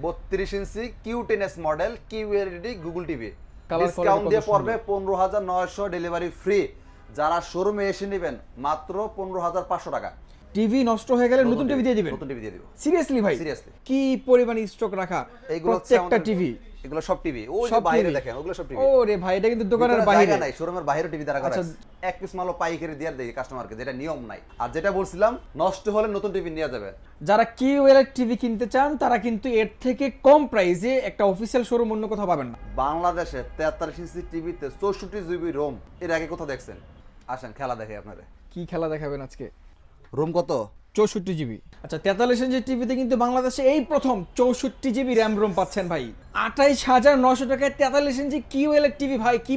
32 inch Q10s model QLED Google TV discount দিয়ে পড়বে 15900, delivery free. যারা শোরুমে এসে নেবেন মাত্র 15500 টাকা। টিভি নষ্ট হয়ে গেলে নতুন টিভি দিয়ে দিবেন? নতুন টিভি দিয়ে দিব। সিরিয়াসলি ভাই? সিরিয়াসলি। কি পরিমাণে স্টক রাখা প্রত্যেকটা টিভি? এগুলো সব টিভি, ওই যে বাইরে দেখেন ওগুলো সব টিভি। ওরে ভাই, এটা কিন্তু দোকানের বাইরে নাই, শোরুমের বাইরে টিভি দ্বারা করা আছে। এক পিস মালও পাইকারি দিয়ে দেই কাস্টমারকে, যেটা নিয়ম নাই। আর যেটা বলছিলাম, নষ্ট হলে নতুন টিভি নিয়ে যাবেন। যারা কিউএল টিভি কিনতে চান তারা কিন্তু এর থেকে কম প্রাইসে একটা অফিশিয়াল শোরুম অন্য কোথাও পাবেন না। বাংলাদেশে 43 ইঞ্চি টিভিতে 64 জিবি রোম, এর আগে কোথাও দেখছেন? আসেন খেলা দেখে আপনাদের। কি খেলা দেখাবেন আজকে? রোম কত? 64 জিবি। আচ্ছা, 43 ইঞ্চি টিভিতে কিন্তু বাংলাদেশে এই প্রথম 64 জিবি র্যাম রোম পাচ্ছেন ভাই। 28900 টাকায় 43 ইঞ্চি কিউএল টিভি ভাই। কি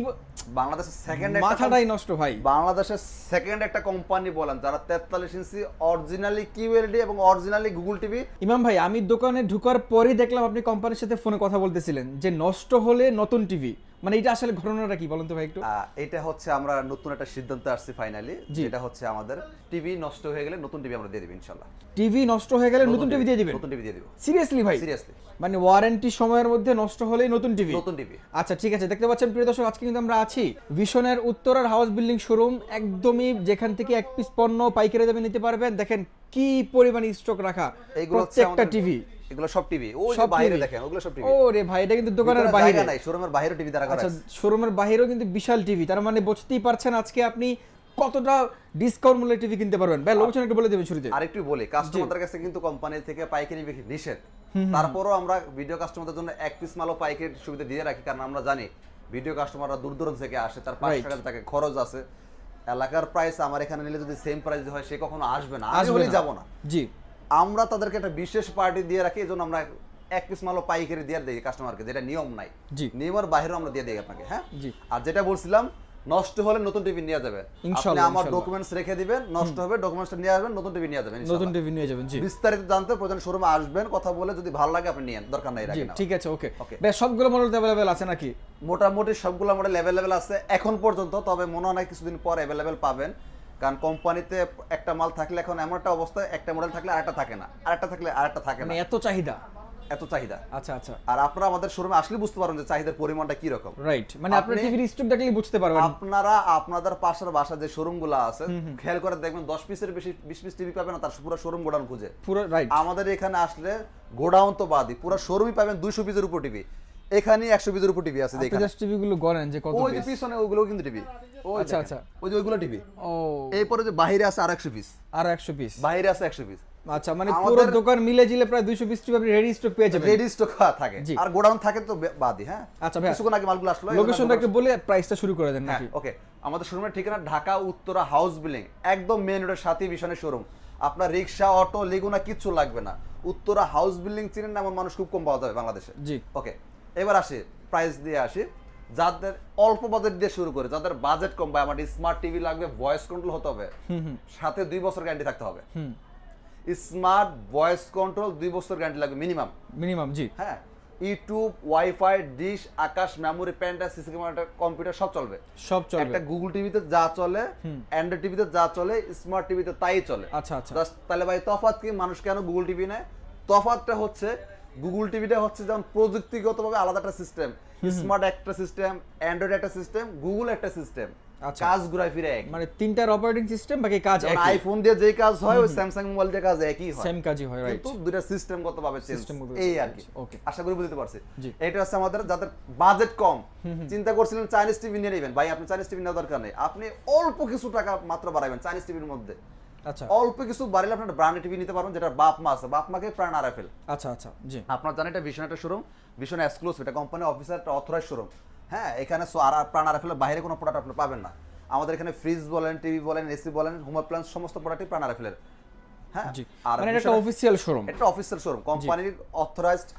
বাংলাদেশের সেকেন্ড, মাথাটাই নষ্ট ভাই। বাংলাদেশের সেকেন্ড একটা কোম্পানি বলেন যারা 43 ইঞ্চি অরিজিনালি কিউএলডি এবং অরিজিনালি গুগল টিভি। ইমাম ভাই, আমি দোকানে ঢোকার পরেই দেখলাম আপনি কোম্পানির সাথে ফোনে কথা বলতেছিলেন যে নষ্ট হলে নতুন টিভি। মানে এটা আসলে ঘটনাটা কি বলেন তো ভাই একটু? এটা হচ্ছে আমরা নতুন একটা সিদ্ধান্ত আসছি ফাইনালি, যেটা হচ্ছে আমাদের টিভি নষ্ট হয়ে গেলে নতুন টিভি আমরা দিয়ে দেব ইনশাআল্লাহ। টিভি নষ্ট হয়ে গেলে নতুন টিভি দিয়ে দিবেন? নতুন টিভি দিয়ে দেব। সিরিয়াসলি ভাই? সিরিয়াসলি। মানে ওয়ারেন্টি সময়ের মধ্যে নষ্ট হলেই নতুন টিভি? নতুন টিভি। আচ্ছা ঠিক আছে, দেখতে পাচ্ছেন প্রিয় দর্শক, আজকে কিন্তু আমরা আছি ভিশনের উত্তরার হাউস বিল্ডিং শোরুম, একদমই যেখান থেকে এক পিস পণ্য পাইকারি দামে নিতে পারবেন। দেখেন কি পরিমাণ স্টক রাখা প্রত্যেকটা টিভি। এগুলো সব টিভি, ওই যে বাইরে দেখেন ওগুলো সব টিভি। ওরে ভাই, এটা কিন্তু দোকানের বাইরে নাই, শোরুমের বাইরে টিভি দ্বারা করা আছে। আচ্ছা, শোরুমের বাইরেও কিন্তু বিশাল টিভি। তার মানে বুঝতেই পারছেন আজকে আপনি কতটা ডিসকাউন্ট মূল্যে টিভি কিনতে পারবেন। ভাই লোকেশন একটু বলে দেবেন শুরুতে। আরেকটু বলি, কাস্টমারদের কাছে কিন্তু কোম্পানি থেকে পাইকারি বিক্রি নিষেধ। তারপরও আমরা ভিডিও কাস্টমারদের জন্য এক পিস মালও পাইকারি সুবিধা দিয়ে রাখি, কারণ আমরা জানি ভিডিও কাস্টমাররা দূর দূরান্ত থেকে আসে, তার 5 টাকা তাকে খরচ আছে। এলাকার প্রাইস আমার এখানে নিলে যদি সেম প্রাইস হয়, সে কখনো আসবে না, আমি বলি যাব না। জি, আমরা তাদেরকে একটা বিশেষ পার্টি দিয়ে রাখি, এজন্য আমরা এক পিস মালও পাইকারি দিয়ে দেই কাস্টমারকে, যেটা নিয়ম নাই। নিয়মের বাইরেও আমরা দিয়ে দেই আপনাকে। হ্যাঁ জি। আর যেটা বলছিলাম, নষ্ট হলে নতুন টিভি নিয়ে যাবেন ইনশাআল্লাহ। আমার ডকুমেন্টস রেখে দিবেন, নষ্ট হবে ডকুমেন্টসটা নিয়ে আসবেন, নতুন টিভি নিয়ে যাবেন ইনশাআল্লাহ। নতুন টিভি নিয়ে যাবেন। জি, বিস্তারিত জানতে প্রয়োজন শোরুমে আসবেন, কথা বলে যদি ভালো লাগে আপনি নিয়েন, দরকার নাই রাখেন। ঠিক আছে, ওকে। বেশ, সবগুলো মডেল अवेलेबल আছে নাকি? মোটামুটি সবগুলো মডেল अवेलेबल আছে এখন পর্যন্ত, তবে মনে হয় কিছুদিন পর अवेलेबल পাবেন। কারণ কোম্পানিতে একটা মাল থাকলে এখন এমন একটা অবস্থা, একটা মডেল থাকলে আরেকটা থাকে না, আরেকটা থাকলে আরেকটা থাকে না, মানে এত চাহিদা। এত চাহিদা। আচ্ছা আচ্ছা। আর আপনারা আমাদের শোরুমে আসলে বুঝতে পারবেন যে চাহিদার পরিমাণটা কি রকম। রাইট, মানে আপনারা টিভির স্টক দেখলেই বুঝতে পারবেন। আপনারা আপনাদের পাশের বাসা যে শোরুমগুলো আছে খেয়াল করে দেখবেন, 10 পিসের বেশি 20 পিস টিভি পাবেন না, তার পুরো শোরুম গোডাউন খুঁজে। পুরো রাইট। আমাদের এখানে আসলে গোডাউন তো বাদই, পুরো শোরুমই পাবেন 200 পিসের উপর টিভি। এখানে 100 পিসের উপর টিভি আছে। দেখেন জাস্ট টিভি গুলো গড়েন যে কত পিস। ওই যে পিছনে ওগুলো কিন্তু টিভি। আচ্ছা আচ্ছা, ওই যে ওইগুলো টিভি। ও, এরপরে যে বাইরে আছে আর 100 পিস। আর 100 পিস বাইরে আছে 100 পিস। আচ্ছা, মানে পুরো দোকান মিলে জিলে প্রায় 200 পিস টিভি আপনি রেডি স্টক পেয়ে যাবেন। রেডি স্টক থাকে, আর গোডাউন থাকে তো বাদই। হ্যাঁ আচ্ছা ভাই, কিছুক্ষণ আগে মালগুলো আসলো। লোকেশনটা একটু বলে প্রাইসটা শুরু করে দেন নাকি? ওকে, আমাদের শোরুমের ঠিকানা ঢাকা উত্তরা হাউস বিল্ডিং, একদম মেইন রোডের সাথে ভিশনের শোরুম। আপনার রিকশা, অটো, লেগুনা কিচ্ছু লাগবে না। উত্তরা হাউস বিল্ডিং চিনেন না এমন মানুষ খুব কম পাওয়া যাবে বাংলাদেশে। জি, ওকে। এবার আসি প্রাইস দিয়ে আসি। যাদের অল্প বাজেট দিয়ে শুরু করে, যাদের বাজেট কম, ভাই আমার স্মার্ট টিভি লাগবে, ভয়েস কন্ট্রোল হতে হবে, সাথে 2 বছর গ্যারান্টি থাকতে হবে। স্মার্ট ভয়েস কন্ট্রোল 2 বছর গ্যারান্টি লাগবে মিনিমাম। জি, হ্যাঁ। YouTube, WiFi, dish, Akash, memory, pendrive, CC camera, computer সব চলবে। একটা গুগল টিভিতে যা চলে, অ্যান্ড্রয়েড টিভিতে যা চলে, স্মার্ট টিভিতে তাই চলে। আচ্ছা আচ্ছা। তাহলে ভাই তফাৎ কি? মানুষ কেন গুগল টিভি নেয়? তফাৎটা হচ্ছে, গুগল টিভিটা হচ্ছে যেমন প্রযুক্তিগতভাবে আলাদা একটা সিস্টেম, স্মার্ট একটা সিস্টেম, অ্যান্ড্রয়েড একটা সিস্টেম, গুগল একটা সিস্টেম, কাজ ঘুরাই ফিরে এক। মানে তিনটার অপারেটিং সিস্টেম, বাকি কাজ একই। আইফোন দিয়ে যে কাজ হয়, ওই স্যামসাং মোবাইল দিয়ে কাজ একই হয়, সেম কাজই হয়, রাইট। কিন্তু দুটো সিস্টেমগতভাবে চেঞ্জ, এই আর কি। ওকে, আশা করি বুঝতে পারছি। এটা হচ্ছে আমাদের যাদের বাজেট কম, চিন্তা করছিলেন চাইনিজ টিভি নিয়ে নেবেন, ভাই আপনি চাইনিজ টিভি নেওয়ার দরকার নেই। আপনি অল্প কিছু টাকা মাত্র বাড়াবেন চাইনিজ টিভির মধ্যে। আচ্ছা, অল্প কিছু বাড়ালে আপনার ব্র্যান্ডেড টিভি নিতে পারবেন, যেটা বাপ মা আছে, বাপ মাকে প্রাণ আরএফএল। আচ্ছা আচ্ছা, জি। আপনারা জানেন এটা ভিশন একটা শোরুম, ভিশন এক্সক্লুসিভ, এটা কোম্পানি অফিসার একটা অথরাইজড শোরুম। হ্যাঁ, এখানে প্রাণ আরএফএল বাইরে কোনো প্রোডাক্ট আপনি পাবেন না। আমাদের এখানে ফ্রিজ বলেন, টিভি বলেন, এসি বলেন, হোম অ্যাপ্লায়েন্স সমস্ত প্রোডাক্টই প্রাণ আরএফএল। হ্যাঁ, আর মানে এটা অফিশিয়াল শোরুম, এটা অফিশিয়াল শোরুম, কোম্পানির অথরাইজড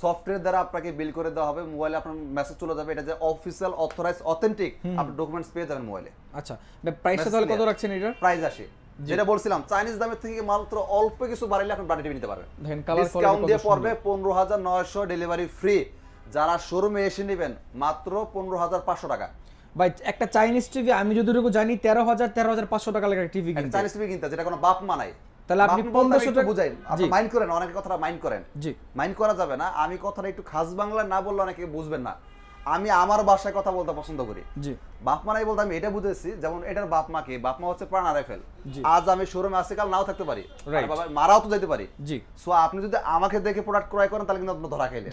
সফটওয়্যার দ্বারা আপনাকে বিল করে দেওয়া হবে, মোবাইলে আপনার মেসেজ চলে যাবে, এটা যে অফিশিয়াল অথরাইজড অথেন্টিক, আপনি ডকুমেন্টস পেয়ে যাবেন মোবাইলে। আচ্ছা, প্রাইসটা তাহলে কত রাখছেন এটা? প্রাইস আসে, যেটা বলছিলাম চাইনিজ দামের থেকে মাত্র অল্প কিছু বাড়াইলে আপনি ব্র্যান্ডেড টিভি নিতে পারবেন। ডিসকাউন্ট দিয়ে পড়বে 15900, ডেলিভারি ফ্রি। যারা শোরুমে এসে নেবেন মাত্র 15500 টাকা। ভাই একটা চাইনিজ টিভি আমি যতটুকু জানি 13500 টাকা লাগে টিভি কিনতে, চাইনিজ টিভি কিনতে, যেটা কোনো বাপ মা নাই। তাহলে আপনি 1500 টাকা বুঝাই, আপনি মাইন্ড করেন, অনেকে কথাটা মাইন্ড করেন। জি, মাইন্ড করা যাবে না, আমি কথাটা একটু খাস বাংলা না বললে অনেকে বুঝবেন না। আমি আমার ভাষায় কথা বলতে পছন্দ করি। জি, বাপ মা নাই বলতে আমি এটা বুঝেছি, যেমন এটার বাপ মা কে, বাপ মা হচ্ছে প্রাণ রাইফেল। আজ আমি শোরুমে আসি, কাল নাও থাকতে পারি, বাবা মারাও তো যেতে পারি। জি, সো আপনি যদি আমাকে দেখে প্রোডাক্ট ক্রয় করেন তাহলে কিন্তু আপনি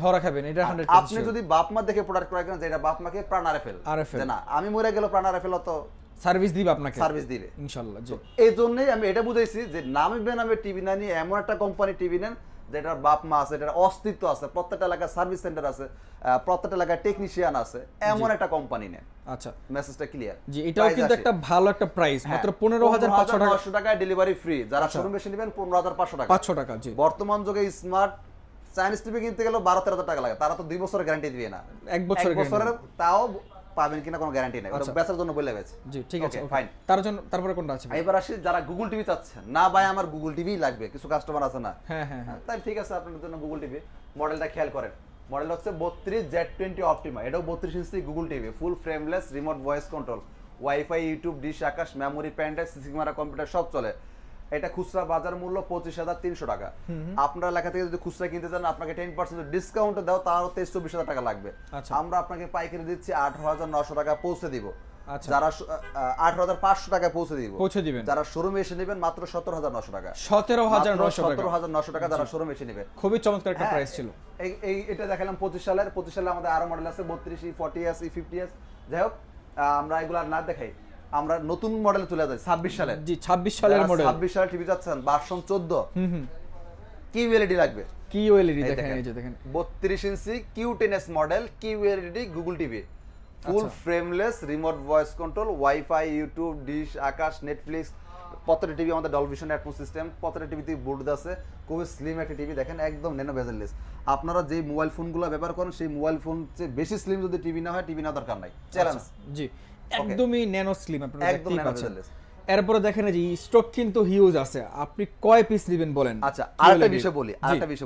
ধরা খাবেন, এটা 100%। আপনি যদি বাপ মা দেখে প্রোডাক্ট ক্রয় করেন যে এটা বাপ মাকে প্রাণ রাইফেল, যে না আমি মরে গেল প্রাণ রাইফেল তো সার্ভিস দিবে, আপনাকে সার্ভিস দিবে ইনশাআল্লাহ। জি, এই জন্যই আমি এটা বুঝাইছি যে নামে বেনামে টিভি না নিয়ে এমন একটা কোম্পানি টিভি নেন যেটার বাপ মা আছে, যেটার অস্তিত্ব আছে, প্রত্যেকটা এলাকায় সার্ভিস সেন্টার আছে, প্রত্যেকটা এলাকায় টেকনিশিয়ান আছে, এমন একটা কোম্পানি নেন। আচ্ছা, মেসেজটা ক্লিয়ার। জি, এটাও কিন্তু একটা ভালো একটা প্রাইস, মাত্র 15500 টাকা ডেলিভারি ফ্রি। যারা শোরুম বেশি নেবেন 15500 টাকা, 500 টাকা। জি, বর্তমান যুগে স্মার্ট চাইনিজ টিভি কিনতে গেলে 12-13 টাকা লাগে, তারা তো 2 বছরের গ্যারান্টি দিবে না, 1 বছরের তাও পাবেন কিনা কোনো গ্যারান্টি নাই, ওটা বেচার জন্য বলে গেছে। জি, ঠিক আছে, ফাইন। তারপরে কোনটা আছে? এবার আসি যারা গুগল টিভি চাচ্ছেন, না ভাই আমার গুগল টিভি লাগবে, কিছু কাস্টমার আছে না, হ্যাঁ হ্যাঁ, তাই ঠিক আছে আপনাদের জন্য গুগল টিভি। মডেলটা খেয়াল করেন, মডেল হচ্ছে 32Z20 অপটিমা, এটাও 32 inch Google TV, full frameless, remote voice control, WiFi, YouTube, dish, Akash, memory, pen drive, CC camera, computer সব চলে। এটা খুচরা বাজার মূল্য 25,300 টাকা। আপনার এলাকা থেকে যদি খুচরা কিনতে চান আপনাকে 10% ডিসকাউন্ট দাও, তাও 23-24,000 টাকা লাগবে। আমরা আপনাকে পাইকারি দিচ্ছি 18,900 টাকা পৌঁছে দিব। যারা 18,500 টাকা পৌঁছে দিবেন, যারা শোরুমে এসে নেবেন মাত্র 17,900 টাকা, 17,900 টাকা যারা শোরুমে এসে নেবেন। খুবই চমৎকার একটা প্রাইস ছিল। এই এটা দেখালাম 25 সালে আমাদের আরো মডেল আছে 32, 40s, 50s। যাই হোক, আমরা এগুলা না দেখাই, আমরা নতুন মডেলে চলে যাই 26 সালে। জি, 26 সালের মডেল। 26 সালে টিভি যাচ্ছেন ভার্সন 14। কিউএলইডি লাগবে, কিউএলইডি দেখেন, এই যে দেখেন 32 inch Q10s model QLED Google TV, full frameless, remote voice control, WiFi, YouTube, dish, Akash, Netflix, প্রত্যেকটা টিভি আমাদের ডলবি ভিশন অ্যাটমো সিস্টেম, প্রত্যেকটা টিভিতে ব্লুটুথ আছে, খুবই স্লিম একটা টিভি দেখেন, একদম ন্যানো বেজেললেস। আপনারা যে মোবাইল ফোনগুলো ব্যবহার করেন সেই মোবাইল ফোন চেয়ে বেশি স্লিম যদি টিভি না হয়, টিভি না দরকার নাই, চ্যালেঞ্জ। জি, একদমই ন্যানো স্লিম, আপনারা একদম দেখতেই ন্যানো পাচ্ছেন। বেজেললেস। এরপরে দেখেন এই স্টক কিন্তু হিউজ আছে, আপনি কয় পিস নেবেন বলেন? আচ্ছা, আরেকটা বিষয়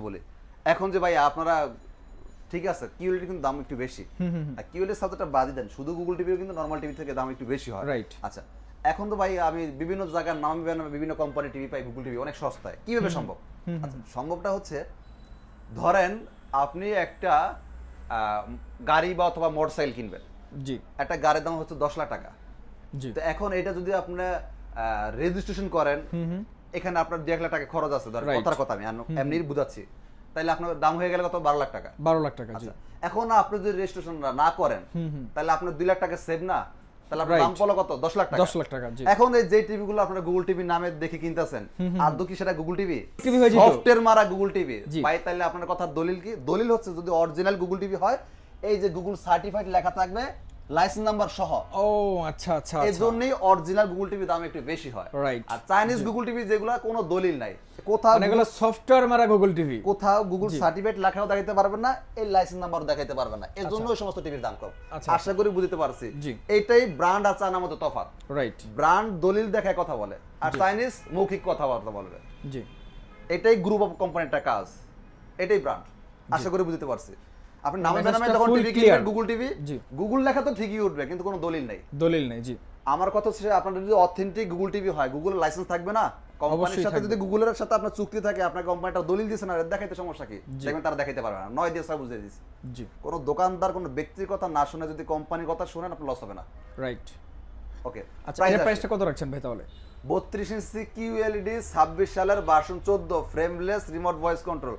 বলি, এখন যে ভাই আপনারা ঠিক আছে কিউএলইডি কিন্তু দাম একটু বেশি, আর কিউএলইডি সাবজেক্টটা বাদই দেন, শুধু গুগল টিভিও কিন্তু নরমাল টিভি থেকে দাম একটু বেশি হয়, রাইট? আচ্ছা, এখন তো ভাই আমি বিভিন্ন জায়গার নাম বিভিন্ন কোম্পানি টিভি পাই, গুগল টিভি অনেক সস্তায়, কিভাবে সম্ভব? আচ্ছা, সম্ভবটা হচ্ছে ধরেন আপনি একটা গাড়ি বা অথবা মোটরসাইকেল কিনবেন, জি, একটা গাড়ির দাম হচ্ছে 10 লাখ টাকা, জি, তো এখন এটা যদি আপনি রেজিস্ট্রেশন করেন, এখানে আপনার 1 লাখ টাকা খরচ আছে, ধরেন কথার কথা আমি এমনি বুঝাচ্ছি, তাইলে আপনার দাম হয়ে গেল কত? 12 লাখ টাকা। 12 লাখ টাকা, জি। এখন আপনি যদি রেজিস্ট্রেশন না করেন তাহলে আপনার 2 লাখ টাকা সেভ না, তাহলে আপনার দাম পড়লো কত? 10 লাখ টাকা। 10 লাখ টাকা, জি। এখন এই যে টিভিগুলো আপনারা গুগল টিভি নামে দেখে কিনতেছেন, আদৌ কি সেটা গুগল টিভি? সফটওয়্যার মারা গুগল টিভি ভাই, তাহলে আপনার কথার দলিল কি? দলিল হচ্ছে যদি অরিজিনাল গুগল টিভি হয়, এই যে গুগল সার্টিফাইড লেখা থাকবে লাইসেন্স নাম্বার সহ। ও আচ্ছা আচ্ছা, এজন্যই অরিজিনাল গুগল টিভি দাম একটু বেশি হয়, রাইট? আর চাইনিজ গুগল টিভি যেগুলো কোনো দলিল নাই, কোথাও মানে এগুলো সফটওয়্যার মারা গুগল টিভি, কোথাও গুগল সার্টিফাইড লেখাও দেখাইতে পারবেন না, এই লাইসেন্স নাম্বারও দেখাইতে পারবেন না, এজন্য ওই সমস্ত টিভির দাম কম। আশা করি বুঝতে পারছি, এইটাই ব্র্যান্ড আর চায়নার মধ্যে তফাৎ, রাইট? ব্র্যান্ড দলিল দেখায় কথা বলে, আর চাইনিজ মৌখিক কথাবার্তা বলবে, জি। এটাই গ্রুপ অফ কোম্পানির কাজ, এটাই ব্র্যান্ড। আশা করি বুঝতে পারছি। আপনি নামে নামে যখন টিভি কিনবেন গুগল টিভি, গুগল লেখা তো ঠিকই উঠবে, কিন্তু কোনো দলিল নাই, জি। আমার কথা হচ্ছে আপনার যদি অথেন্টিক গুগল টিভি হয়, গুগলের লাইসেন্স থাকবে না, কোম্পানির সাথে যদি গুগলের সাথে আপনার চুক্তি থাকে, আপনার কোম্পানিটা দলিল দিয়েছে না, দেখাইতে সমস্যা কি? দেখবেন তারা দেখাইতে পারবে না, 9 দিয়ে সব বুঝিয়ে দিয়েছে, জি। কোনো দোকানদার কোনো ব্যক্তির কথা না শুনে যদি কোম্পানির কথা শুনেন, আপনার লস হবে না, রাইট? ওকে, আচ্ছা, এর প্রাইসটা কত রাখছেন ভাই তাহলে? 32 ইঞ্চি কিউএলইডি 26 সালের version 14 frameless remote voice control.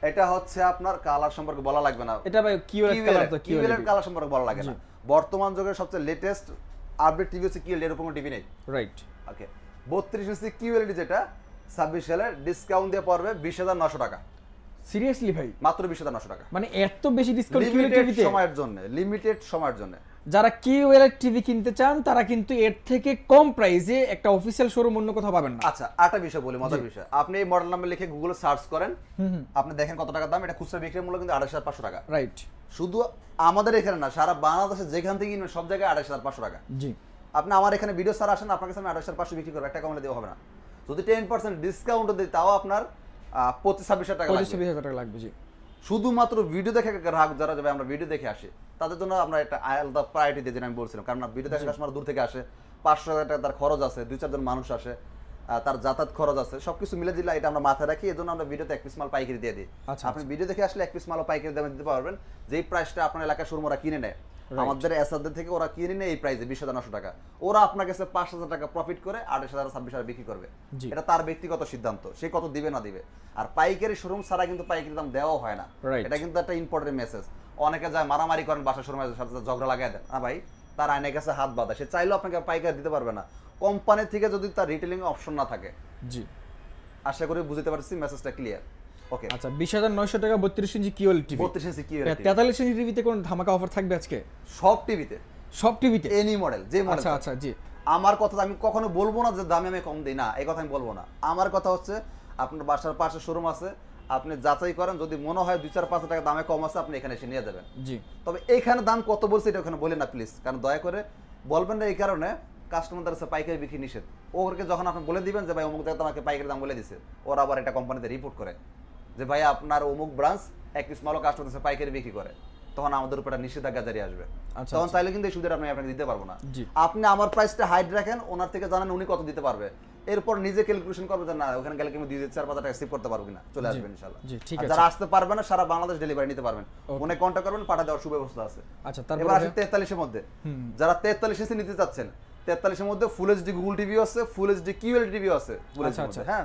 এটা হচ্ছে আপনার কালার সম্পর্কে বলা লাগবে না, এটা ভাই কিউএলইডি কালার সম্পর্কে বলা লাগে না। বর্তমান যুগের সবচেয়ে লেটেস্ট আপডেট টিভি হচ্ছে কিউএলইডি, এরকম টিভি নেই, রাইট? ওকে, 32 ইঞ্চি কিউএলইডি যেটা 26 সালের ডিসকাউন্ট দিয়ে পড়বে 20,900 টাকা। সিরিয়াসলি ভাই? মাত্র 20,900 টাকা, মানে এত বেশি ডিসকাউন্ট কিউএলইডি টিভিতে? সময়ের জন্য, লিমিটেড সময়ের জন্য। যারা কিউএলইডি টিভি কিনতে চান তারা কিন্তু এর থেকে কম প্রাইসে একটা অফিশিয়াল শোরুম অন্য কোথাও পাবেন না। আচ্ছা, আরেকটা বিষয় বলি, মজার বিষয়, আপনি এই মডেল নাম্বার লিখে গুগলে সার্চ করেন, আপনি দেখেন কত টাকা দাম, এটা খুচরা বিক্রি মূল্য কিন্তু 28,500 টাকা, রাইট? শুধু আমাদের এখানে না, সারা বাংলাদেশে যেখান থেকে কিনবেন সব জায়গায় 28,500 টাকা, জি। আপনি আমার এখানে ভিডিও স্যার আসেন, আপনার কাছে আমি 28,500 বিক্রি করব, একটা কমলে দেওয়া হবে না। যদি 10% ডিসকাউন্ট দিই তাও আপনার 25,000 টাকা লাগবে, 25,000 টাকা লাগবে, জি। শুধুমাত্র ভিডিও দেখে গ্রাহক যারা যাবে, আমরা ভিডিও দেখে আসি, তাদের জন্য আমরা একটা আলাদা প্রায়োরিটি দিয়ে, যেটা আমি বলছিলাম, কারণ ভিডিও দেখে কাস্টমার দূর থেকে আসে, 500,000 টাকা তার খরচ আছে, 2-4 জন মানুষ আসে, তার যাতায়াত খরচ আছে, সবকিছু মিলে দিলে এটা আমরা মাথায় রাখি, এজন্য আমরা ভিডিওতে এক পিস মাল পাইকারি দিয়ে দিই। আপনি ভিডিও দেখে আসলে এক পিস মালও পাইকারি দামে দিতে পারবেন, যেই প্রাইসটা আপনার এলাকার শোরুম ওরা কিনে নেয়, আমাদের এসআরদের থেকে ওরা কিনে নেয় এই প্রাইসে 20,900 টাকা, ওরা আপনার কাছে 5,000 টাকা প্রফিট করে 28,000 26,000 বিক্রি করবে। এটা তার ব্যক্তিগত সিদ্ধান্ত, সে কত দিবে না দিবে। আর পাইকারি শোরুম ছাড়া কিন্তু পাইকারি দাম দেওয়া হয় না, এটা কিন্তু একটা ইম্পর্টেন্ট মেসেজ। অনেকে যায় মারামারি করেন বাসা শোরুমের সাথে ঝগড়া লাগাই দেন, না ভাই, তার আইনের কাছে হাত বাঁধা, সে চাইলেও আপনাকে পাইকারি দিতে পারবে না কোম্পানি থেকে যদি তার রিটেলিং অপশন না থাকে। জি, আশা করি বুঝতে পারছি মেসেজটা ক্লিয়ার। ওকে, আচ্ছা 20,900 টাকা 32 ইঞ্চি কিউএল টিভি, 32 ইঞ্চি কিউএল টিভি, 43 ইঞ্চি টিভিতে কোন ধামাকা অফার থাকবে আজকে? সব টিভিতে, সব টিভিতে এনি মডেল, যে মডেল। আচ্ছা আচ্ছা, জি। আমার কথা আমি কখনো বলবো না যে দামে আমি কম দিই না, এই কথা আমি বলবো না। আমার কথা হচ্ছে আপনার বাসার পাশে শোরুম আছে, আপনি যাচাই করেন, যদি মনে হয় 2-4-5 টাকা দামে কম আছে আপনি এখানে এসে নিয়ে যাবেন। জি, তবে এইখানে দাম কত বলছে এটা ওখানে বলেন না প্লিজ, কারণ দয়া করে বলবেন না, এই কারণে কাস্টমারদের কাছে পাইকারি বিক্রি নিষেধ। ওকে যখন আপনি বলে দিবেন যে ভাই অমুক জায়গায় আমাকে পাইকারি দাম বলে দিছে, ওরা আবার এটা কোম্পানিতে রিপোর্ট করে যে ভাই আপনার অমুক ব্রাঞ্চ এক পিস মালও কাস্টমারদের কাছে পাইকারি বিক্রি করে, তখন আমাদের উপর একটা নিষেধাজ্ঞা জারি আসবে। তখন চাইলে কিন্তু এই সুদের আমি আপনাকে দিতে পারবো না। আপনি আমার প্রাইসটা হাইড রাখেন, ওনার থেকে জানেন উনি কত দিতে পারবে, এরপর নিজে ক্যালকুলেশন করবে যে না ওখানে গেলে কিন্তু 2-4-5 টাকা সেভ করতে পারবো কিনা, চলে আসবেন ইনশাআল্লাহ। যারা আসতে পারবে না সারা বাংলাদেশ ডেলিভারি নিতে পারবেন, ফোনে কন্টাক্ট করবেন, পাঠা দেওয়ার সুব্যবস্থা আছে। আচ্ছা, এবার আসি 43 এর মধ্যে, যারা 43 ইঞ্চি নিতে চাচ্ছেন, 43 এর মধ্যে ফুল এইচডি গুগল টিভিও আছে, ফুল এইচডি কিউএল টিভিও আছে। আচ্ছা, হ্যাঁ,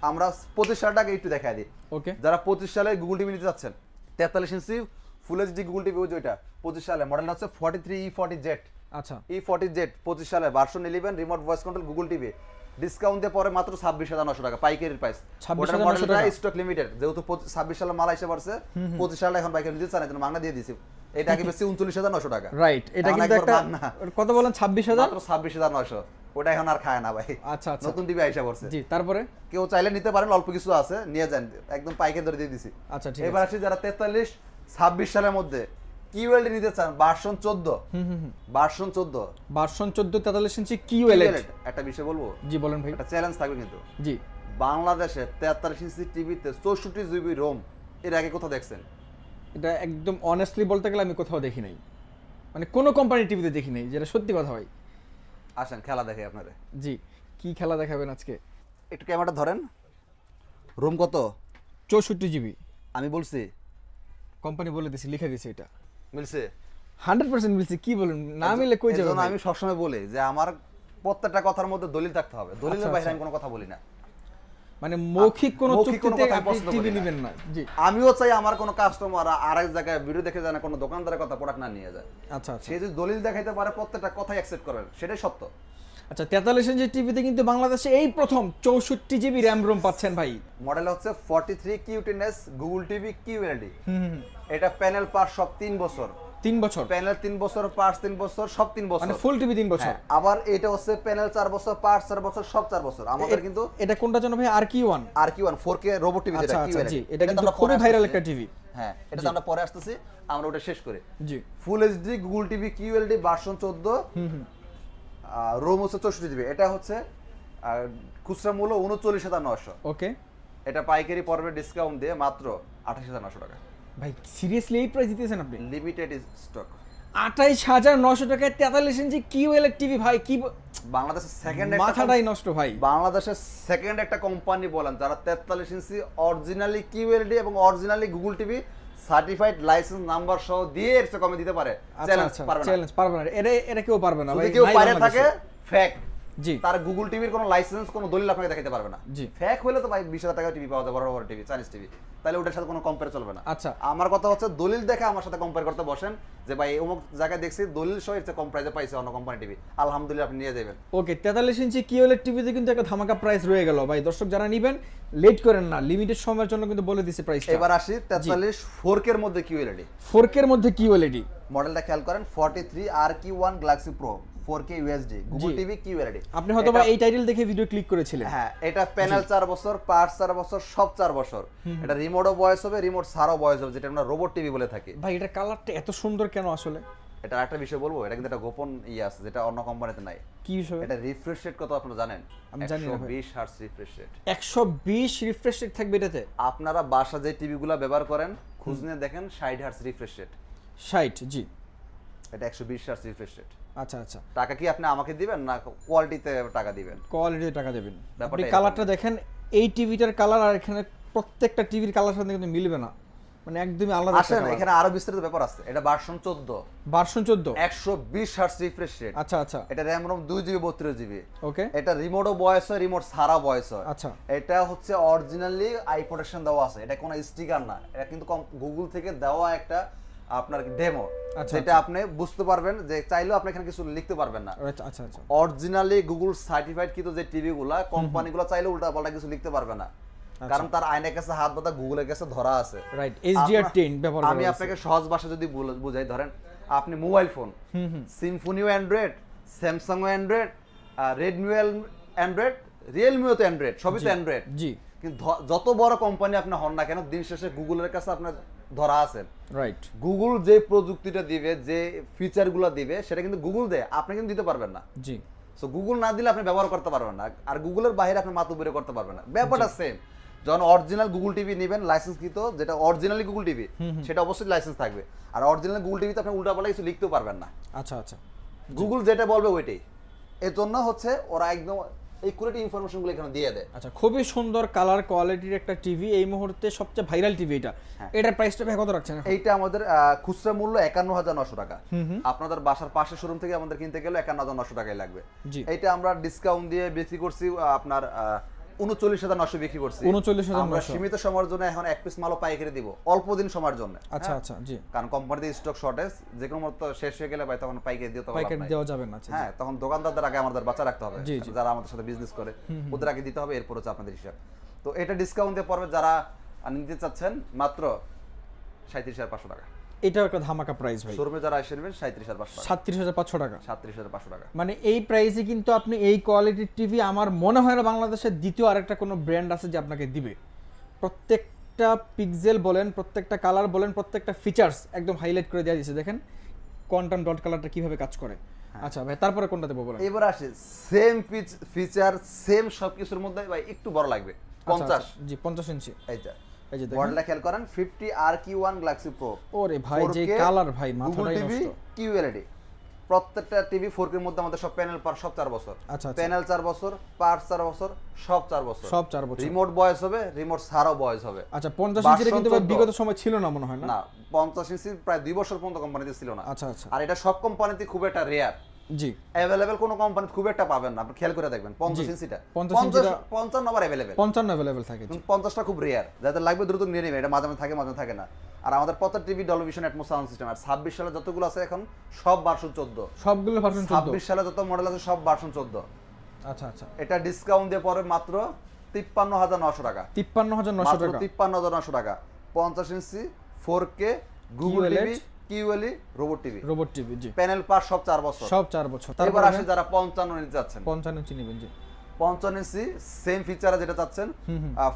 আমরা 25 সাল টাকা একটু দেখাই দিই। ওকে, যারা 25 সালে গুগল টিভি নিতে যাচ্ছেন, 43 ইঞ্চি ফুল এইচডি গুগল টিভি, ওই যেটা 25 সালে মডেলটা হচ্ছে 43E40Z। আচ্ছা, E40Z 25 সালে version 11 remote voice control Google TV, discount দিয়ে পরে মাত্র 26,900 টাকা পাইকারি প্রাইস। 26,900 টাকা স্টক লিমিটেড, যেহেতু 26 সালে মাল এসে পড়ছে, 25 সালে এখন পাইকারি দিতে চান, এজন্য মাগনা দিয়ে দিছি। এটা আগে বেশি 39,900 টাকা, রাইট। এটা কিন্তু একটা কত বলেন 26,000, মাত্র 26,900, ওটা এখন আর খায় না ভাই। আচ্ছা আচ্ছা, নতুন টিভি আইসা পড়ছে। জি, তারপরে কেউ চাইলে নিতে পারেন, অল্প কিছু আছে, নিয়ে যান, একদম পাইকারি দরে দিয়ে দিছি। আচ্ছা, ঠিক আছে। এবার আসি যারা 43-26 সালের মধ্যে কিউএল নিতে চান, ভার্সন 14, ভার্সন 14, 43 ইঞ্চি কিউএল। একটা বিষয় বলবো, জি বলেন ভাই, একটা চ্যালেঞ্জ থাকবে কিন্তু। জি, বাংলাদেশে 43 ইঞ্চি টিভিতে 64 জিবি রোম এর আগে কোথাও দেখছেন? এটা একদম অনেস্টলি বলতে গেলে আমি কোথাও দেখি নাই, মানে কোনো কোম্পানির টিভিতে দেখি নাই, যেটা সত্যি কথা ভাই। আসেন খেলা দেখে আপনারে। জি, কি খেলা দেখাবেন আজকে? একটু ক্যামেরাটা ধরেন। রোম কত? 64 জিবি। আমি বলছি, কোম্পানি বলে দিছি, লিখে দিছি, এটা মিলছে 100% মিলছে। কি বলেন, না মিলে কই যাবে? আমি সবসময় বলি যে আমার প্রত্যেকটা কথার মধ্যে দলিল থাকতে হবে, দলিলের বাইরে আমি কোনো কথা বলি না, মানে মৌখিক কোনো চুক্তিতে আপনি টিভি নেবেন না। জি, আমিও চাই আমার কোনো কাস্টমার আরেক জায়গায় ভিডিও দেখে যায় না, কোনো দোকানদারের কথা প্রোডাক্ট না নিয়ে যায়। আচ্ছা আচ্ছা, সে যদি দলিল দেখাইতে পারে প্রত্যেকটা কথাই অ্যাকসেপ্ট করবেন, সেটাই সত্য। আচ্ছা, 43 ইঞ্চি টিভিতে কিন্তু বাংলাদেশে এই প্রথম 64 জিবি র্যাম রোম পাচ্ছেন ভাই। মডেল হচ্ছে 43 কিউটিনেস গুগল টিভি কিউএলডি। এটা প্যানেল পাস সব 3 বছর, 3 বছর প্যানেল 3 বছর, পার্টস 3 বছর, সব 3 বছর, মানে ফুল টিভি 3 বছর। আবার এটা হচ্ছে প্যানেল 4 বছর, পার্টস 4 বছর, সব 4 বছর। আমাদের কিন্তু এটা কোনটা জানো ভাই? RQ1 RQ1 4K robot TV, যেটা কিউএলডি। জি, এটা কিন্তু খুবই ভাইরাল একটা টিভি। হ্যাঁ, এটা তো আমরা পরে আসতেছি, আমরা ওটা শেষ করি। জি, full HD Google TV QLED version 14, ROM হচ্ছে 64 জিবি। এটা হচ্ছে খুচরা মূল্য 39,900। ওকে, এটা পাইকারি পর্বে ডিসকাউন্ট দিয়ে মাত্র 28,900 টাকা। ভাই সিরিয়াসলি এই প্রাইস দিতেছেন আপনি? লিমিটেড স্টক, 28,900 টাকায় 43 ইঞ্চি কিউএল টিভি ভাই। কি বাংলাদেশের সেকেন্ড, মাথাটাই নষ্ট ভাই। বাংলাদেশের সেকেন্ড একটা কোম্পানি বলেন যারা 43 ইঞ্চি অরিজিনালি কিউএলডি এবং originally Google TV certified licence number সহ দিয়ে এর চেয়ে কমে দিতে পারে। চ্যালেঞ্জ পারবে না, এটা কেউ পারবে না ভাই। কেউ পারে থাকে ফেক। জি, তার গুগল টিভির কোনো লাইসেন্স, কোনো দলিল আপনাকে দেখাতে পারবে না। জি, ফেক হলে তো ভাই 20,000 টাকা টিভি পাওয়া যায়, বড় বড় টিভি, চাইনিজ টিভি, তাহলে ওটার সাথে কোনো কম্পেয়ার চলবে না। আচ্ছা, আমার কথা হচ্ছে দলিল দেখে আমার সাথে কম্পেয়ার করতে বসেন যে ভাই অমুক জায়গায় দেখছি দলিল সহ এর চেয়ে কম প্রাইসে পাইছে অন্য কোম্পানি টিভি, আলহামদুলিল্লাহ আপনি নিয়ে যাবেন। ওকে, 43 ইঞ্চি কিউএল টিভিতে কিন্তু একটা ধামাকা প্রাইস রয়ে গেল ভাই। দর্শক যারা নেবেন লেট করেন না, লিমিটেড সময়ের জন্য কিন্তু বলে দিছি প্রাইসটা। এবার আসি 43 4K এর মধ্যে কিউএলডি। 4K এর মধ্যে কিউএলডি মডেলটা খেয়াল করেন, 43 RQ1 Galaxy Pro 4K UHD Google TV QLED. আপনি হয়তো বা এই টাইটেল দেখে ভিডিও ক্লিক করেছিলেন। হ্যাঁ, এটা প্যানেল 4 বছর, পার্টস 4 বছর, সব 4 বছর। এটা রিমোটও ভয়েস হবে, রিমোট ছাড়াও ভয়েস হবে, যেটা আমরা রোবট টিভি বলে থাকি। ভাই এটা কালারটা এত সুন্দর কেন আসলে? এটা একটা বিষয় বলবো, এটা কিন্তু একটা গোপন আছে যেটা অন্য কোম্পানিতে নাই। কি বিষয়? এটা রিফ্রেশ রেট কত আপনারা জানেন? আমি জানি না। 120 hertz refresh rate. 120 refresh rate থাকবে এটাতে? আপনারা বাসা যে টিভিগুলো ব্যবহার করেন খোঁজ নিয়ে দেখেন 60 হার্টজ রিফ্রেশ রেট। 60, জি। এটা 120 হার্টজ রিফ্রেশ রেট। আচ্ছা আচ্ছা, টাকা কি আপনি আমাকে দিবেন না কোয়ালিটিতে টাকা দিবেন? কোয়ালিটিতে টাকা দেবেন। আপনি কালারটা দেখেন, এই টিভিটার কালার আর এখানে প্রত্যেকটা টিভির কালার সাথে কিন্তু মিলবে না, মানে একদমই আলাদা। আসেন এখানে আরো বিস্তারিত ব্যাপার আছে। এটা version 14, version 14, 120 hertz refresh rate. আচ্ছা আচ্ছা, এটা র‍্যাম রম 2GB 32GB। ওকে, এটা রিমোটও ভয়েস হয়, রিমোট ছাড়া ভয়েস হয়। আচ্ছা, এটা হচ্ছে অরিজিনালি আই প্রোটেকশন দেওয়া আছে, এটা কোনো স্টিকার না, এটা কিন্তু গুগল থেকে দেওয়া একটা আপনার ডেমো, যেটা আপনি বুঝতে পারবেন যে চাইলেও আপনি এখানে কিছু লিখতে পারবেন না। আচ্ছা আচ্ছা, অরিজিনালি গুগল সার্টিফাইড কিন্তু যে টিভিগুলা, কোম্পানিগুলো চাইলে উল্টা পাল্টা কিছু লিখতে পারবে না, কারণ তার আইনের কাছে হাত বাঁধা, গুগলের কাছে ধরা আছে। রাইট, HDR10 ব্যবহার করা। আমি আপনাকে সহজ ভাষা যদি বুঝাই, ধরেন আপনি মোবাইল ফোন, সিম্ফনিও অ্যান্ড্রয়েড, স্যামসাংও অ্যান্ড্রয়েড, রেডমিও অ্যান্ড্রয়েড, রিয়েলমিও তো অ্যান্ড্রয়েড, সবই তো অ্যান্ড্রয়েড। জি, কিন্তু যত বড় কোম্পানি আপনি হন না কেন, দিন শেষে গুগলের কাছে আপনার ধরা আছে। রাইট, গুগল যে প্রযুক্তিটা দিবে, যে ফিচারগুলো দিবে, সেটা কিন্তু গুগল দেয়, আপনি কিন্তু দিতে পারবেন না। জি, সো গুগল না দিলে আপনি ব্যবহার করতে পারবেন না, আর গুগলের বাইরে আপনি মাথা বের করতে পারবেন না। ব্যাপারটা সেম। যখন অরিজিনাল গুগল টিভি নেবেন লাইসেন্সকৃত, যেটা অরিজিনালি গুগল টিভি, সেটা অবশ্যই লাইসেন্স থাকবে। আর অরিজিনাল গুগল টিভিতে আপনি উল্টাপাল্টা কিছু লিখতেও পারবেন না। আচ্ছা আচ্ছা, গুগল যেটা বলবে ওইটাই। এর জন্য হচ্ছে ওরা একদম একুরেট ইনফরমেশনগুলো এখানে দিয়ে দেয়। আচ্ছা, খুবই সুন্দর কালার কোয়ালিটির একটা টিভি, এই মুহূর্তে সবচেয়ে ভাইরাল টিভি এটা। এটার প্রাইসটা ভাই কত রাখছেন? এইটা আমাদের খুচরা মূল্য 51,900 টাকা। আপনাদের বাসার পাশে শোরুম থেকে আমাদের কিনতে গেলে 51,900 টাকাই লাগবে। এইটা আমরা ডিসকাউন্ট দিয়ে বিক্রি করছি আপনার 39,900 বিক্রি করছি। 39,900। আমরা সীমিত সময়ের জন্য এখন এক পিস মালও পাইকারি দিব, অল্প দিন সময়ের জন্য। আচ্ছা আচ্ছা, জি, কারণ কোম্পানিতে স্টক শর্টেজ, যে কোনো মুহূর্তে শেষ হয়ে গেলে ভাই তখন পাইকারি দিতে হবে, পাইকারি দেওয়া যাবে না। হ্যাঁ, তখন দোকানদারদের আগে আমাদের বাঁচা রাখতে হবে, যারা আমাদের সাথে বিজনেস করে ওদের আগে দিতে হবে, এরপর হচ্ছে আপনাদের হিসাব। তো এটা ডিসকাউন্ট দিয়ে পড়বে যারা নিতে চাচ্ছেন মাত্র 37,500 টাকা। এটাও একটা ধামাকা প্রাইস ভাই। শোরুমে যারা এসে নেবেন 37,500 টাকা। 37,500 টাকা। 37,500 টাকা। মানে এই প্রাইসে কিন্তু আপনি এই কোয়ালিটির টিভি আমার মনে হয় না বাংলাদেশের দ্বিতীয় আরেকটা কোনো ব্র্যান্ড আছে যে আপনাকে দিবে। প্রত্যেকটা পিক্সেল বলেন, প্রত্যেকটা কালার বলেন, প্রত্যেকটা ফিচার্স একদম হাইলাইট করে দেওয়া দিয়েছে। দেখেন কোয়ান্টাম ডট কালারটা কিভাবে কাজ করে। আচ্ছা ভাই, তারপরে কোনটা দেবো বলেন? এবার আসে সেম ফিচার, সেম সবকিছুর মধ্যে ভাই একটু বড় লাগবে। 50, জি 50 ইঞ্চি। এইটা এই যে মডেলটা খেয়াল করেন, 50 RQ1 Galaxy Pro। ওরে ভাই, যে কালার ভাই, মাথাটাই নষ্ট। QLED প্রত্যেকটা টিভি 4K এর মধ্যে আমাদের সব প্যানেল পার সব 4 বছর। প্যানেল 4 বছর, পার 4 বছর, সব 4 বছর। সব 4 বছর। রিমোট ভয়েস হবে, রিমোট ছাড়াও ভয়েস হবে। আচ্ছা, 50 ইঞ্চির কিন্তু বিগত সময় ছিল না মনে হয় না? না, 50 ইঞ্চি প্রায় 2 বছর পর্যন্ত কোম্পানিতে ছিল না। আচ্ছা আচ্ছা। আর এটা সব কোম্পানিতে খুব একটা রেয়ার। জি, अवेलेबल কোনো কোম্পানিতে খুব একটা পাবেন না, আপনি খেয়াল করে দেখবেন। 50 ইঞ্চিটা 55 আবার अवेलेबल, 55 अवेलेबल থাকে। 50টা খুব রেয়ার, যাদের লাগবে দ্রুত নিয়ে নেবেন। এটা মাঝে মাঝে থাকে, মাঝে থাকে না। আর আমাদের প্রত্যেক TV Dolby Vision Atmos sound system. আর 26 সালে যতগুলো আছে এখন সব ভার্সন 14, সবগুলো ভার্সন 14। 26 সালে যত মডেল আছে সব ভার্সন 14। আচ্ছা আচ্ছা, এটা ডিসকাউন্ট দিয়ে পড়ে মাত্র 53,900 টাকা। 53,900 টাকা, 53,900 টাকা। 50 inch 4K Google TV, QLED robot TV, জি, প্যানেল পার সব 4 বছর, সব 4 বছর। এবার আসে যারা 55 ইঞ্চি যাচ্ছেন, 55 ইঞ্চি নেবেন। জি, 55 ইঞ্চি সেম ফিচারে যেটা চাচ্ছেন,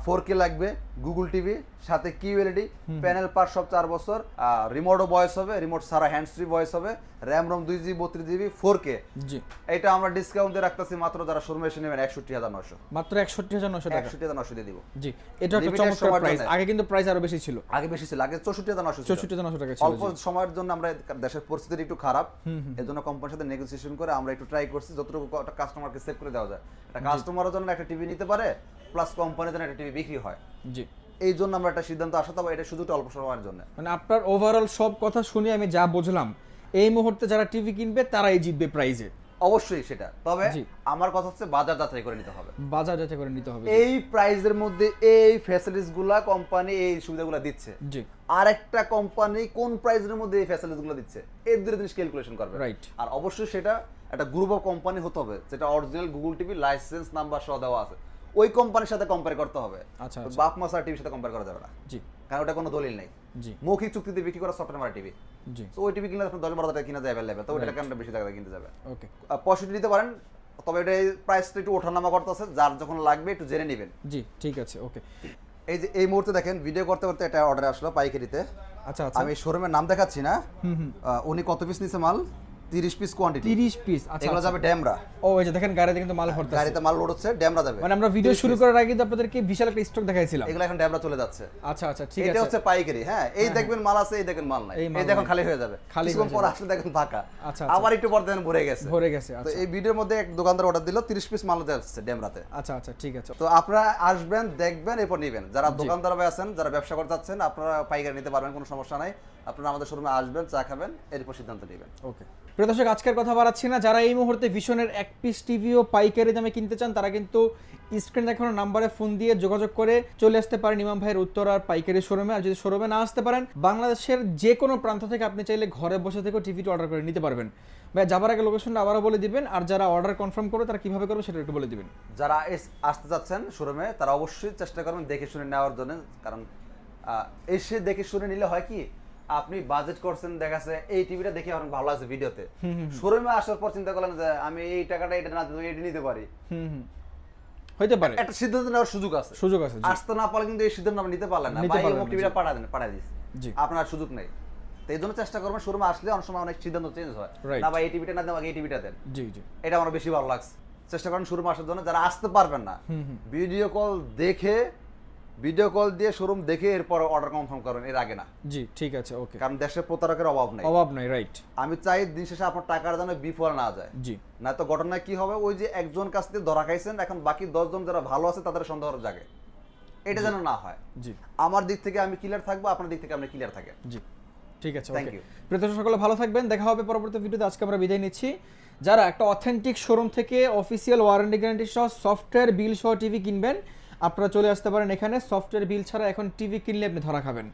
4K লাগবে, গুগল টিভি সাথে QLED, প্যানেল পার সব 4 বছর, রিমোটও ভয়েস হবে, রিমোট ছাড়া হ্যান্ডস ফ্রি ভয়েস হবে, RAM ROM 2GB 32GB 4K। জি, এটা আমরা ডিসকাউন্ট দিয়ে রাখতেছি মাত্র যারা শোরুমে এসে নেবেন 61,900, মাত্র 61,900 টাকা। 61,900 দিয়ে দিব। জি, এটা একটা চমৎকার প্রাইস। আগে কিন্তু প্রাইস আরো বেশি ছিল, আগে বেশি ছিল, আগে 64,900 ছিল। 64,900 টাকা ছিল। অল্প সময়ের জন্য আমরা দেশের পরিস্থিতি একটু খারাপ, এজন্য কোম্পানির সাথে নেগোসিয়েশন করে আমরা একটু ট্রাই করছি যতটুকু কাস্টমারকে সেভ করে দেওয়া যায়। একটা কাস্টমারের জন্য একটা টিভি নিতে পারে, প্লাস কোম্পানির জন্য একটা টিভি বিক্রি হয়। জি, এই জন্য আমরা একটা সিদ্ধান্ত আসা, তবে এটা শুধু অল্প সময়ের জন্য। মানে আপনার ওভারঅল সব কথা শুনে আমি যা বুঝলাম, এই মুহূর্তে যারা টিভি কিনবে তারাই জিতবে প্রাইজে। অবশ্যই সেটা, তবে আমার কথা হচ্ছে বাজার যাচাই করে নিতে হবে। বাজার যাচাই করে নিতে হবে। এই প্রাইজের মধ্যে এই ফ্যাসিলিটিস গুলা কোম্পানি এই সুবিধাগুলো দিচ্ছে, জি, আরেকটা কোম্পানি কোন প্রাইজের মধ্যে এই ফ্যাসিলিটিস গুলো দিচ্ছে, এই দুটো জিনিস ক্যালকুলেশন করবে। রাইট। আর অবশ্যই সেটা একটা গ্রুপ অফ কোম্পানি হতে হবে, যেটা original Google TV licence number সহ দেওয়া আছে, ওই কোম্পানির সাথে কম্পেয়ার করতে হবে। আচ্ছা, বাপ মাসার টিভির সাথে কম্পেয়ার করা যাবে না। জি, কারণ ওটা কোনো দলিল নাই। জি, মৌখিক চুক্তিতে বিক্রি করা সফটওয়্যার মারা টিভি। জি, তো ওই টিভি কিনলে আপনি 10-12 টাকা কিনা যায় अवेलेबल, তো ওটা কেন বেশি টাকা কিনতে যাবে? ওকে, 65 নিতে পারেন, তবে এটা প্রাইসটা একটু ওঠানামা করতেছে, যার যখন লাগবে একটু জেনে নেবেন। জি, ঠিক আছে, ওকে। এই যে এই মুহূর্তে দেখেন ভিডিও করতে করতে এটা অর্ডার আসলো পাইকারিতে। আচ্ছা আচ্ছা, আমি শোরুমের নাম দেখাচ্ছি না, উনি কত পিস নিছে মাল 30 পিস কোয়ান্টিটি 30 পিস। আচ্ছা, এগুলো যাবে ড্যামরা। ও এই যে দেখেন গাড়িতে কিন্তু মাল ভরতেছে, গাড়িতে মাল লোড হচ্ছে, ড্যামরা যাবে। মানে আমরা ভিডিও শুরু করার আগে তো আপনাদেরকে বিশাল একটা স্টক দেখাইছিলাম, এগুলো এখন ড্যামরা চলে যাচ্ছে। আচ্ছা আচ্ছা ঠিক আছে। এটা হচ্ছে পাইকারি। হ্যাঁ, এই দেখবেন মাল আছে, এই দেখেন মাল নাই, এই দেখুন খালি হয়ে যাবে, কিছুক্ষণ পর আসলে দেখেন ফাঁকা, আচ্ছা আবার একটু পর দেখেন ভরে গেছে। তো আচ্ছা এই ভিডিওর মধ্যে এক দোকানদার অর্ডার দিল 30 পিস মাল যাচ্ছে ড্যামরাতে। আচ্ছা আচ্ছা ঠিক আছে। তো আপনারা আসবেন, দেখবেন, এরপর নেবেন। যারা দোকানদার ভাই আছেন, যারা ব্যবসা করতে চাচ্ছেন, আপনারা পাইকারি নিতে পারবেন, কোনো সমস্যা নাই। আপনারা আমাদের শোরুমে আসবেন, চা খাবেন, এরপর সিদ্ধান্ত নেবেন। ওকে প্রিয় দর্শক, আজকের কথা বাড়াচ্ছি না, যারা এই মুহূর্তে ভিশনের এক পিস টিভিও পাইকারি দামে কিনতে চান তারা কিন্তু স্ক্রিন দেখানো নাম্বারে ফোন দিয়ে যোগাযোগ করে চলে আসতে পারেন ইমাম ভাইয়ের উত্তরার পাইকারি শোরুমে। আর যদি শোরুমে না আসতে পারেন, বাংলাদেশের যে কোনো প্রান্ত থেকে আপনি চাইলে ঘরে বসে থেকেও টিভিটি অর্ডার করে নিতে পারবেন। ভাই যাবার আগে লোকেশনটা আবারও বলে দিবেন, আর যারা অর্ডার কনফার্ম করবে তারা কিভাবে করবে সেটা একটু বলে দিবেন। যারা আসতে যাচ্ছেন শোরুমে তারা অবশ্যই চেষ্টা করবেন দেখে শুনে নেওয়ার জন্য, কারণ এসে দেখে শুনে নিলে হয় কি, আপনি বাজেট করছেন, দেখাচ্ছে এই টিভিটা দেখে অনেক ভালো লাগছে ভিডিওতে, শোরুমে আসার পর চিন্তা করলেন যে আমি এই টাকাটা এটা না দিতে এটা নিতে পারি, হইতে পারে, একটা সিদ্ধান্ত নেওয়ার সুযোগ আছে। আসতে না পারলে কিন্তু এই সিদ্ধান্ত আপনি নিতে পারলেন না, বা এই টিভিটা পাঠায় দিচ্ছে, আপনার সুযোগ নেই। তো এই জন্য চেষ্টা করবেন শোরুমে আসলে অনেক সময় অনেক সিদ্ধান্ত চেঞ্জ হয়, না বা এই টিভিটা না দেন, এই টিভিটা দেন। জি জি, এটা আমার বেশি ভালো লাগছে। চেষ্টা করেন শোরুমে আসার জন্য। যারা আসতে পারবেন না, ভিডিও কল দিয়ে শোরুম দেখে এরপর অর্ডার কনফার্ম করেন, এর আগে না। জি ঠিক আছে, ওকে। কারণ দেশে প্রতারকের অভাব নাই, রাইট। আমি চাই দিন শেষে আপনার টাকার যেন বিফল না যায়। জি, না তো ঘটনা কি হবে, ওই যে একজন কাছ থেকে ধরা খাইছেন, এখন বাকি 10 জন যারা ভালো আছে তাদের সন্দেহ জাগে, এটা যেন না হয়। জি, আমার দিক থেকে আমি ক্লিয়ার থাকবো, আপনার দিক থেকে আপনি ক্লিয়ার থাকেন। জি ঠিক আছে, থ্যাংক ইউ। প্রিয় দর্শক সকলে ভালো থাকবেন, দেখা হবে পরবর্তী ভিডিওতে। আজকে আমরা বিদায় নিচ্ছি। যারা একটা অথেন্টিক শোরুম থেকে অফিসিয়াল ওয়ারেন্টি গ্যারান্টি সহ সফটওয়্যার বিল সহ টিভি কিনবেন, আপনারা চলে আসতে পারেন এখানে। সফটওয়্যার বিল ছাড়া এখন টিভি কিনলে আপনি ধরা খাবেন।